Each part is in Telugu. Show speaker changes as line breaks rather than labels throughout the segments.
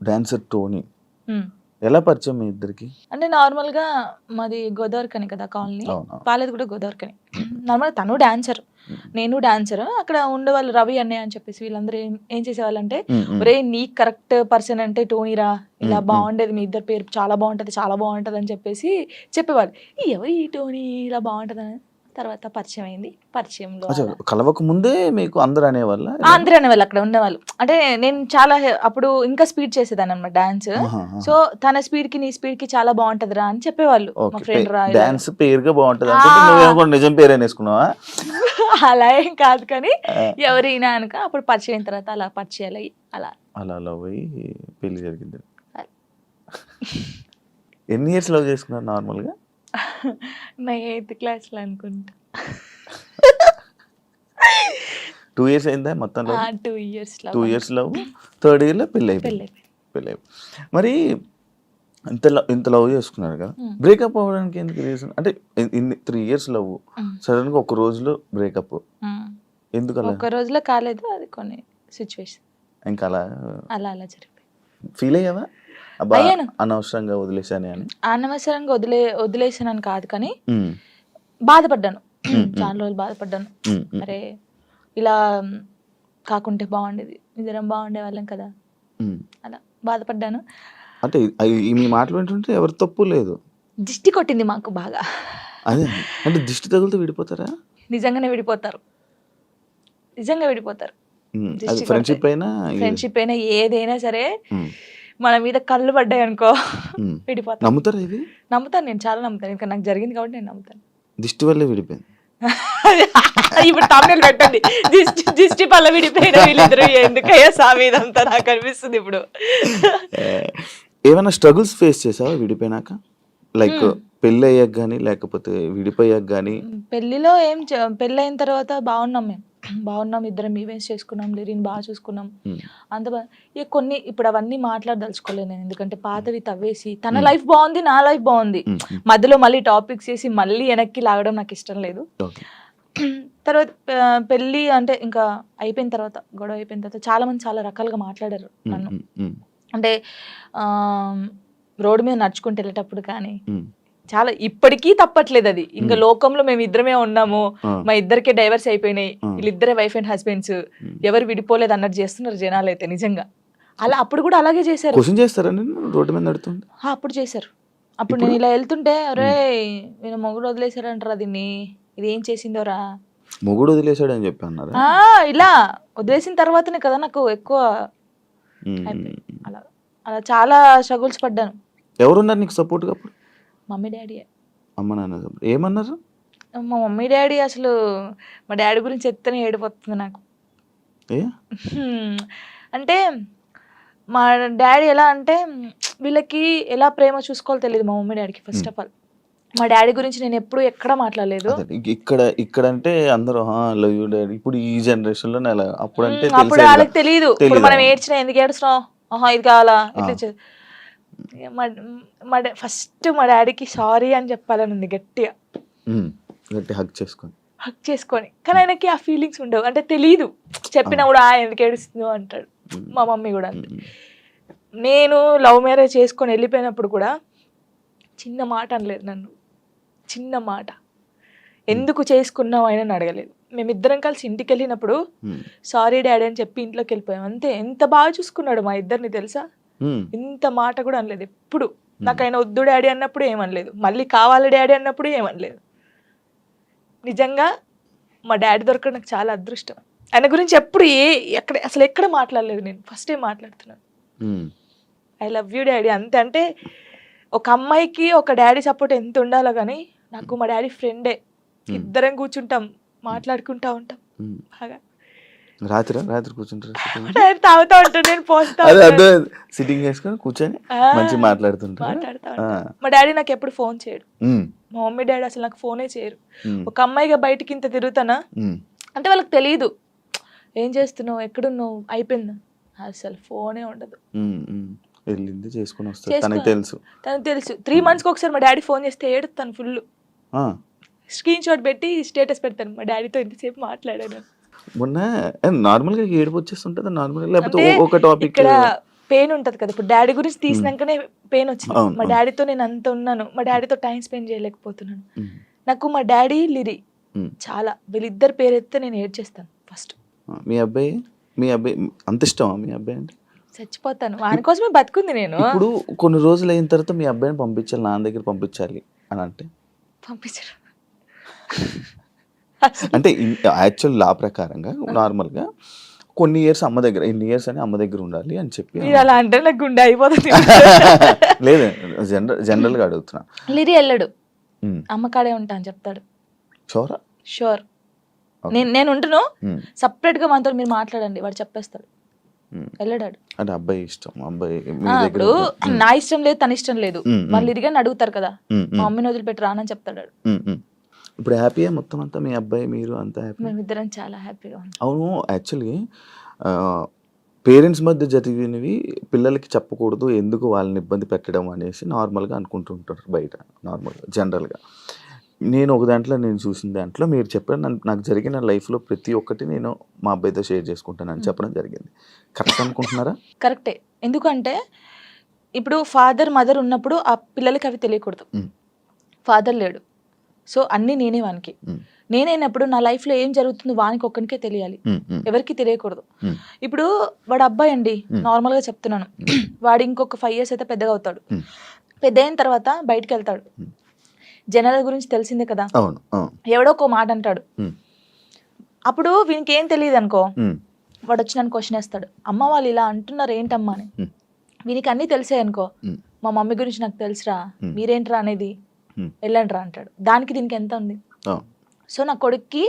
డాన్సర్ టోనీ
ఉమ్.
ఎలా పరిచయం మీ ఇద్దరికి?
అంటే నార్మల్ గా మాది గోదావరికని కదా కాలనీ,
అవును.
పాలేది కూడా గోదావరికని. నార్మల్ తను డాన్సర్, నేను డాన్సర్. అక్కడ ఉండేవాళ్ళు రవి అన్నయ్య అని చెప్పేసి వీళ్ళందరూ ఏం చేసేవాళ్ళంటే, ఒరే నీకు కరెక్ట్ పర్సన్ అంటే టోనీరా, ఇలా బాగుండేది మీ ఇద్దరు పేరు చాలా బాగుంటది చాలా బాగుంటది అని చెప్పేసి చెప్పేవాళ్ళు. ఎవరు ఈ టోనీ ఇలా బాగుంటది అని తర్వాత పరిచయం అయింది. పరిచయంలో
అచ్చా, కలవక ముందే మీకు అందరు అనేవాళ్ళ?
అందరూ అనేవాళ్ళు అక్కడ ఉండేవాళ్ళు. అంటే నేను చాలా అప్పుడు ఇంకా స్పీడ్ చేసేదాన్ని అనమాట డాన్స్. సో తన స్పీడ్ కి నీ స్పీడ్ కి చాలా బాగుంటదిరా అని చెప్పేవాళ్ళు మా ఫ్రెండ్ రా.
డాన్స్ పేరుగా బాగుంటది అనుకుంటే నువ్వేమో కూడా నిజం పేరు అనేసుకున్నావా?
అలా ఏం కాదు కానీ ఎవరైనా అనుక అప్పుడు పరిచయం అయిన తర్వాత అలా పరిచయాలు అయ్యి అలా
అలా లవ్ అయ్యి పెళ్లి జరిగింది. ఎన్ని ఇయర్స్ లవ్ చేసుకున్నారు నార్మల్గా?
నా 8th క్లాస్లో అనుకుంటా.
2 years అయిందా మొత్తం love?
2 years
2 years love, 3rd year లో పెళ్ళి అయిపోయింది. మరి ఇంత లవ్ చేసుకున్నారు కదా, బ్రేకప్ అవ్వడానికి ఎందుకు రీజన్? అంటే 3 years లవ్, సడన్ గా ఒక రోజులో బ్రేకప్ ఎందుకు? అలా
ఒక రోజులో కాలేదు, అది కొన్ని సిచ్యువేషన్
ఇంకా అలా
అలా అలా జరిగింది.
ఫీల్ అయ్యావా? అబ్బా
అయ్యాను.
అనవసరంగా వదిలేసానే అని?
అనవసరంగా వదిలేసానని కాదు కానీ బాధపడ్డాను. చాలా రోజులు బాధపడ్డాను. అరే ఇలా కాకుంటే బాగుండేది, ఇద్దరం బాగుండే వాళ్ళం కదా, అలా బాధపడ్డాను.
అంటే మీ మాటలు వింటుంటే ఎవరి తప్పు లేదు.
దిష్టి కొట్టింది మాకు బాగా.
అదే అంటే దిష్టి తగులుతూ విడిపోతారా?
నిజంగానే విడిపోతారు, నిజంగా విడిపోతారు.
ఫ్రెండ్షిప్
అయినా ఏదైనా సరే మన మీద కళ్ళు పడ్డాయి అనుకో విడిపోతాను.
నమ్ముతారా ఇది?
నమ్ముతాను, నేను చాలా నమ్ముతాను. ఇంకా నాకు జరిగింది కాబట్టి నేను నమ్ముతాను.
దిష్టి వల్లే విడిపోయింది.
ఇప్పుడు తమిళ పెట్టండి, దిష్టి పల్ల విడిపోయిన వీళ్ళిద్దరు ఎందుకయ్యా సామి ఇదంతా నాకు అనిపిస్తుంది ఇప్పుడు.
ఏమైనా స్ట్రగుల్స్ ఫేస్ చేసావా విడిపోయినాక? లైక్ పెళ్ళి అయ్యాక కానీ లేకపోతే విడిపోయాక కానీ?
పెళ్లిలో పెళ్ళి అయిన తర్వాత బాగున్నాం ఇద్దరం, ఈవెంట్స్ చేసుకున్నాం, లిరిని బాగా చూసుకున్నాం, అంత ఇక కొన్ని ఇప్పుడు అవన్నీ మాట్లాడదలుచుకోలేదు నేను. ఎందుకంటే పాతవి తవ్వేసి తన లైఫ్ బాగుంది, నా లైఫ్ బాగుంది, మధ్యలో మళ్ళీ టాపిక్స్ చేసి మళ్ళీ వెనక్కి లాగడం నాకు ఇష్టం లేదు. తర్వాత పెళ్ళి అంటే ఇంకా అయిపోయిన తర్వాత, గొడవ అయిపోయిన తర్వాత చాలా మంది చాలా రకాలుగా మాట్లాడారు నన్ను. అంటే రోడ్డు మీద నడుచుకుంటూ వెళ్ళేటప్పుడు కానీ చాలా, ఇప్పటికీ తప్పట్లేదు అది. ఇంకా లోకంలో మేము ఇద్దరమే ఉన్నాము, మా ఇద్దరికే డైవర్స్ అయిపోయినాయి, వీళ్ళిద్దరే వైఫ్ అండ్ హస్బెండ్స్, ఎవరు విడిపోలేదు అన్నట్టు చేస్తున్నారు జనాలు అయితే. నిజంగా అలా అప్పుడు కూడా అలాగే చేశారు.
రోడ్డు మీద నడుతుంది
అప్పుడు చేశారు. అప్పుడు నేను ఇలా వెళ్తుంటే, అరే నేను మొగుడు వదిలేశారంటారా దీన్ని, ఇది ఏం చేసిందోరా,
మొగుడు వదిలేశాడు అని చెప్పి అన్నారు.
ఇలా వదిలేసిన తర్వాతనే కదా నాకు ఎక్కువ అలా అలా చాలా స్ట్రగుల్స్ పడ్డాను.
ఎవరున్నారు నీకు సపోర్ట్గా అప్పుడు?
Mummy daddy.
అమ్మ నాన్న ఏమన్నారు?
మా మమ్మీ డాడీ అసలు, మా డాడీ గురించి చెప్తేనే ఏడిపోతుంది నాకు. అంటే మా డాడీ ఎలా అంటే, వీళ్ళకి ఎలా ప్రేమ చూసుకోవాలో తెలియదు మా మమ్మీ డాడీకి. ఫస్ట్ ఆఫ్ ఆల్ మా డాడీ గురించి నేను ఎప్పుడు ఎక్కడ మాట్లాడలేదు.
ఇక్కడ అంటే అందరూ లవ్ యూ డాడీ, ఇప్పుడు ఈ జనరేషన్ లో అప్పుడు అంటే
అప్పుడు వాళ్ళకి తెలియదు. ఇప్పుడు మనం ఏడ్చినా ఎందుకు ఏడుస్తున్నావు, ఇది కావాలా ఇట్లా. ఫస్ట్ మా డాడీకి సారీ అని చెప్పాలని ఉంది గట్టిగా,
హగ్
చేసుకొని. కానీ ఆయనకి ఆ ఫీలింగ్స్ ఉండవు, అంటే తెలియదు. చెప్పినా కూడా ఎందుకు ఏడుస్తుందో అంటాడు. మా మమ్మీ కూడా అంతే. నేను లవ్ మ్యారేజ్ చేసుకొని వెళ్ళిపోయినప్పుడు కూడా చిన్న మాట అనలేదు నన్ను, చిన్న మాట. ఎందుకు చేసుకున్నావు ఆయన అడగలేదు. మేమిద్దరం కలిసి ఇంటికి వెళ్ళినప్పుడు సారీ డాడీ అని చెప్పి ఇంట్లోకి వెళ్ళిపోయాం అంతే. ఎంత బాగా చూసుకున్నాడు మా ఇద్దరిని తెలుసా, ఇంత మాట కూడా అనలేదు ఎప్పుడు. నాకు ఆయన వద్దు డాడీ అన్నప్పుడు ఏమనలేదు, మళ్ళీ కావాలి డాడీ అన్నప్పుడు ఏమనలేదు. నిజంగా మా డాడీ దొరకడం నాకు చాలా అదృష్టం. ఆయన గురించి ఎప్పుడు అసలు ఎక్కడ మాట్లాడలేదు నేను, ఫస్ట్ టైం మాట్లాడుతున్నాను. ఐ లవ్ యూ డాడీ అంతే. అంటే ఒక అమ్మాయికి ఒక డాడీ సపోర్ట్ ఎంత ఉండాలో కానీ నాకు మా డాడీ ఫ్రెండే. ఇద్దరం కూర్చుంటాం, మాట్లాడుకుంటా ఉంటాం బాగా.
రాత్రి కూర్చుంటారు,
తాగుతా ఉంటాను, నేను పోస్తా
సిట్టింగ్ చేసుకొని కూర్చొని మంచి మాట్లాడుతా
ఉంటాను. మా డాడీ నాకు ఎప్పుడు ఫోన్ చేయడు, మా మమ్మీ డాడీ అసలు నాకు ఫోనే చేయరు. ఒక అమ్మాయిగా బయటికి ఇంత తిరుగుతానా అంటే వాళ్ళకి తెలియదు, ఏం చేస్తున్నావు ఎక్కడున్నావు అయిపోయింది, అసలు ఫోనే ఉండదు.
వెళ్ళింది చేసుకుని వస్తాను, తనకు
తెలుసు. 3 months ఒకసారి మా డాడీ ఫోన్ చేస్తే ఏడుతాను ఫుల్, స్క్రీన్ షాట్ పెట్టి స్టేటస్ పెడతాను, మా డాడీతో ఇంతసేపు మాట్లాడాను.
మొన్న నార్మల్ గా ఏడుపు వచ్చేస్తుంటది నార్మల్, లేకపోతే ఒక టాపిక్
ఇక్కడ పెయిన్ ఉంటది కదా, ఇప్పుడు డాడీ గురించి తీసినాకనే పెయిన్ వచ్చింది.
అవును,
మా
అవును.
డాడీతో నేను అంత ఉన్నాను, మా డాడీతో టైం స్పెండ్ చేయలేకపోతున్నాను.
ఉమ్,
నాకు మా డాడీ లిరి
ఉమ్.
చాలా, వీళ్ళిద్దరు పేరు ఎత్తే నేను ఏడ్చేస్తాను ఫస్ట్.
మీ అబ్బాయి అంత ఇష్టమా మీ అబ్బాయి అంటే?
చచ్చిపోతాను వాని కోసమే బతుకుంది నేను.
ఇప్పుడు కొన్ని రోజులు అయిన తర్వాత మీ అబ్బాయిని పంపించాలి, నాన్న దగ్గర పంపించాలి అని అంటే
పంపించరు.
అంటే యాక్చువల్ లా ప్రకారంగా నార్మల్గా కొన్ని ఇయర్స్ అమ్మ దగ్గర, ఇన్ని ఇయర్స్ అని అమ్మ దగ్గర ఉండాలి అని చెప్పి.
మీరు అలా అంటే నాకు గుండె అయిపోతుంది.
లేదు, జనరల్గా అడుగుతున్నా.
లిరి వెళ్ళడు, అమ్మ కాడే ఉంటా అని చెప్తాడు.
షోరా?
షూర్. నేను ఉంటును, సపరేట్ గా మనతో మీరు మాట్లాడండి వాడు చెప్పేస్తాడు. వెళ్ళడాడు.
అంటే అబ్బాయి ఇష్టం, అబ్బాయి
ఇప్పుడు నా ఇష్టం లేదు తన ఇష్టం లేదు, వాళ్ళు ఇరిగాని అడుగుతారు కదా, మా మమ్మీని వదిలిపెట్టి రానని చెప్తాడు.
ఇప్పుడు హ్యాపీయా మొత్తం అంతా, మీ అబ్బాయి మీరు అంతా హ్యాపీ?
మేమిద్దరం చాలా హ్యాపీగా ఉన్నాం.
అవును, యాక్చువల్లీ పేరెంట్స్ మధ్య జరిగినవి పిల్లలకి చెప్పకూడదు, ఎందుకు వాళ్ళని ఇబ్బంది పెట్టడం అనేసి నార్మల్గా అనుకుంటుంటారు బయట, నార్మల్గా జనరల్గా. నేను ఒక దాంట్లో నేను చూసిన దాంట్లో మీరు చెప్పారు, నాకు జరిగిన లైఫ్లో ప్రతి ఒక్కటి నేను మా అబ్బాయితో షేర్ చేసుకుంటానని చెప్పడం జరిగింది. కరెక్ట్ అనుకుంటున్నారా?
కరెక్టే. ఎందుకంటే ఇప్పుడు ఫాదర్ మదర్ ఉన్నప్పుడు ఆ పిల్లలకి అవి తెలియకూడదు. ఫాదర్ లేడు, సో అన్నీ నేనే వానికి. నేనైనప్పుడు నా లైఫ్లో ఏం జరుగుతుందో వానికి ఒక్కనికే తెలియాలి, ఎవరికి తెలియకూడదు. ఇప్పుడు వాడు అబ్బాయి అండి, నార్మల్గా చెప్తున్నాను, వాడు ఇంకొక 5 years అయితే పెద్దగా అవుతాడు. పెద్ద అయిన తర్వాత బయటకు వెళ్తాడు, జనాల గురించి తెలిసిందే కదా, ఎవడో ఒక మాట అంటాడు. అప్పుడు వీనికి ఏం తెలియదు అనుకో, వాడు వచ్చి నన్ను క్వశ్చన్ వేస్తాడు, అమ్మ వాళ్ళు ఇలా అంటున్నారు ఏంటమ్మా అని. వీనికి అన్నీ తెలిసాయి అనుకో, మా మమ్మీ గురించి నాకు తెలుసురా, మీరేంట్రా అనేది, వెళ్ళండిరా అంటాడు. దానికి దీనికి ఎంత ఉంది? సో నా కొడుక్కి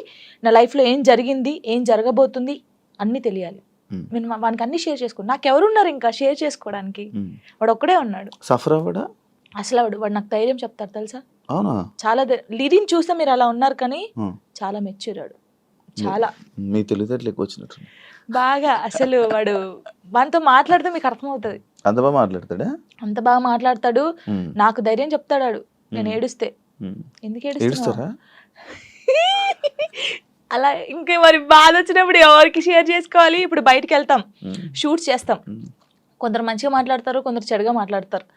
నా లైఫ్లో ఏం జరిగింది, ఏం జరగబోతుంది అన్నీ తెలియాలి. నేను వానికి అన్ని షేర్ చేసుకోండి, నాకెవరున్నారు ఇంకా షేర్ చేసుకోవడానికి, వాడు ఒక్కడే ఉన్నాడు.
సఫర్ అవ్వడా
అసలు వాడు నాకు ధైర్యం చెప్తాడు తెలుసా.
అవునా?
చాలా లిరిని చూస్తే మీరు అలా ఉన్నారు కానీ చాలా మెచ్యూరాడు, చాలా.
మీ తెలివితేటలు ఎక్కువ వచ్చినట్టు
బాగా. అసలు వాడు వానితో మాట్లాడితే మీకు అర్థమవుతుంది,
అంత బాగా మాట్లాడతాడా?
అంత బాగా మాట్లాడతాడు. నాకు ధైర్యం చెప్తాడు నేను ఏడుస్తే. ఎందుకు ఏడుస్తారా అలా? ఇంకా మరి బాధ వచ్చినప్పుడు ఎవరికి షేర్ చేసుకోవాలి? ఇప్పుడు బయటికి వెళ్తాం, షూట్స్ చేస్తాం, కొందరు మంచిగా మాట్లాడతారు, కొందరు చెడుగా మాట్లాడతారు.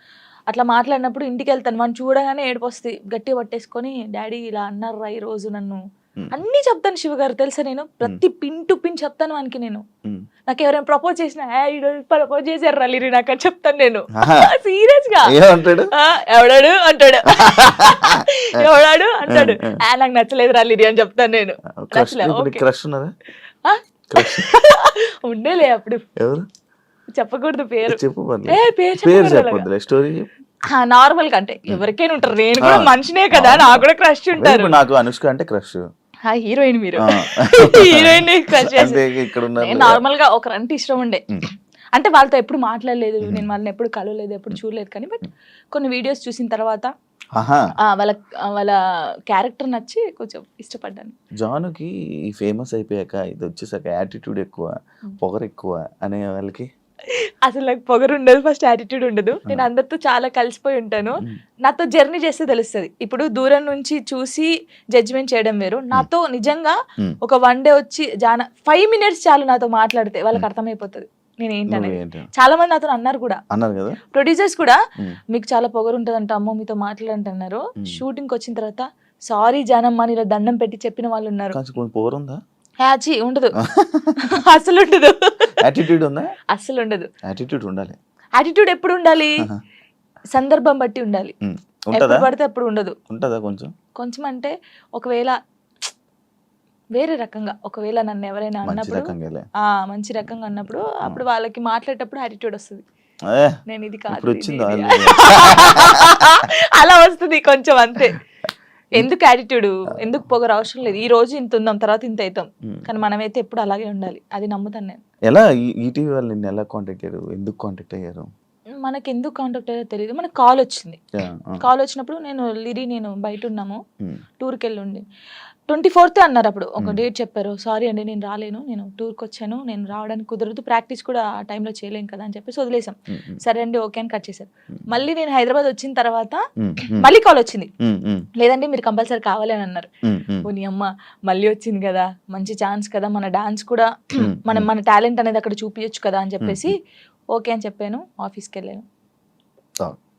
అట్లా మాట్లాడినప్పుడు ఇంటికి వెళ్తాను, మనం చూడగానే ఏడుపు వస్తుంది, గట్టిగా పట్టేసుకొని డాడీ ఇలా అన్నారా ఈ రోజు నన్ను అన్నీ చెప్తాను. శివ గారు తెలుసా, నేను ప్రతి పిన్ టు పిన్ చెప్తాను వానికి. నేను నాకు ఎవరైనా ప్రపోజ్ చేసినా, ప్రపోజ్ చేశారు రలీరి నాకు అని చెప్తాను నేను, సీరియస్ గా. ఎవడాడు అంటాడు, ఎవడాడు అంటాడు, నాకు నచ్చలేదు రలీరి అని చెప్తాను నేను. ఉండేలే అప్పుడు, చెప్పకూడదు పేరు, నార్మల్ గా అంటే ఎవరికైనా ఉంటారు, నేను కూడా మనిషినే కదా, నాకు కూడా క్రష్ ఉంటారు.
నాకు అనుష్క అంటే క్రష్,
హీరోయిన్ మీరు హీరోయిన్ క్రష్ చేసి నార్మల్ గా ఒకరంటే ఇష్టం ఉండే. అంటే వాళ్ళతో ఎప్పుడు మాట్లాడలేదు, నేను వాళ్ళని ఎప్పుడు కలవలేదు, ఎప్పుడు చూడలేదు, కానీ బట్ కొన్ని వీడియోస్ చూసిన తర్వాత వాళ్ళ క్యారెక్టర్ నచ్చి కొంచెం ఇష్టపడ్డాను.
జానుకి ఫేమస్ అయిపోయాక ఇది వచ్చేసాక యాటిట్యూడ్ ఎక్కువ, పొగరు ఎక్కువ అనే వాళ్ళకి
అసలు నాకు పొగరు ఉండదు, ఫస్ట్ యాటిట్యూడ్ ఉండదు. నేను అందరితో చాలా కలిసిపోయి ఉంటాను, నాతో జర్నీ చేస్తే తెలుస్తుంది. ఇప్పుడు దూరం నుంచి చూసి జడ్జిమెంట్ చేయడం వేరు, నాతో నిజంగా ఒక 1 day వచ్చి 5 minutes చాలు నాతో మాట్లాడితే వాళ్ళకి అర్థమైపోతుంది నేను ఏంటనేది. చాలా మంది నాతో అన్నారు కూడా, ప్రొడ్యూసర్స్ కూడా, మీకు చాలా పొగరు ఉంటుంది అంట అమ్మో మీతో మాట్లాడంటున్నారు. షూటింగ్ వచ్చిన తర్వాత సారీ జానమ్మ అని ఇలా దండం పెట్టి చెప్పిన వాళ్ళు ఉన్నారు. ఉండదు, అసలు ఉండదు.
యాటిట్యూడ్ ఉందా?
అసలు ఉండదు.
యాటిట్యూడ్ ఉండాలి.
యాటిట్యూడ్ ఎప్పుడు ఉండాలి? సందర్భం బట్టి ఉండాలి, ఎప్పుడు పడితే అప్పుడు ఉండదు.
ఉంటదా కొంచెం?
కొంచెం అంటే ఒకవేళ వేరే రకంగా, ఒకవేళ నన్ను ఎవరైనా అన్నప్పుడు మంచి రకంగా అన్నప్పుడు అప్పుడు వాళ్ళకి మాట్లాడేటప్పుడు యాటిట్యూడ్ వస్తుంది. నేను ఇది కాదు అలా వస్తుంది కొంచెం, అంతే. ఎందుకు యాటిట్యూడ్, ఎందుకు పొగరు అవసరం లేదు. ఈ రోజు ఇంత ఉందాం, తర్వాత ఇంత అవుతాం, కానీ మనమైతే ఎప్పుడు అలాగే ఉండాలి, అది నమ్ముతాను నేను.
ఎలా ఈటీవీ వాళ్ళు నిన్ను ఎలా కాంటాక్ట్ అయ్యారు, ఎందుకు కాంటాక్ట్ అయ్యారు?
మనకి ఎందుకు కాంటాక్ట్ అయ్యారో తెలియదు, మనకు కాల్ వచ్చింది. కాల్ వచ్చినప్పుడు నేను బయట ఉన్నాము, టూర్కి వెళ్ళి ఉండి 24th అన్నారు. అప్పుడు ఒక డేట్ చెప్పారు, సారీ అండి నేను రాలేను, నేను టూర్కి వచ్చాను, నేను రావడానికి కుదరదు, ప్రాక్టీస్ కూడా ఆ టైంలో చేయలేం కదా అని చెప్పేసి వదిలేసాం. సరే అండి ఓకే అని కట్ చేశారు. మళ్ళీ నేను హైదరాబాద్ వచ్చిన తర్వాత మళ్ళీ కాల్ వచ్చింది, లేదండి మీరు కంపల్సరీ కావాలి అని అన్నారు. ఓ నీ అమ్మ, మళ్ళీ వచ్చింది కదా, మంచి ఛాన్స్ కదా, మన డాన్స్ కూడా మన టాలెంట్ అనేది అక్కడ చూపించచ్చు కదా అని చెప్పేసి ఓకే అని చెప్పాను, ఆఫీస్కి వెళ్ళాను.
అవును.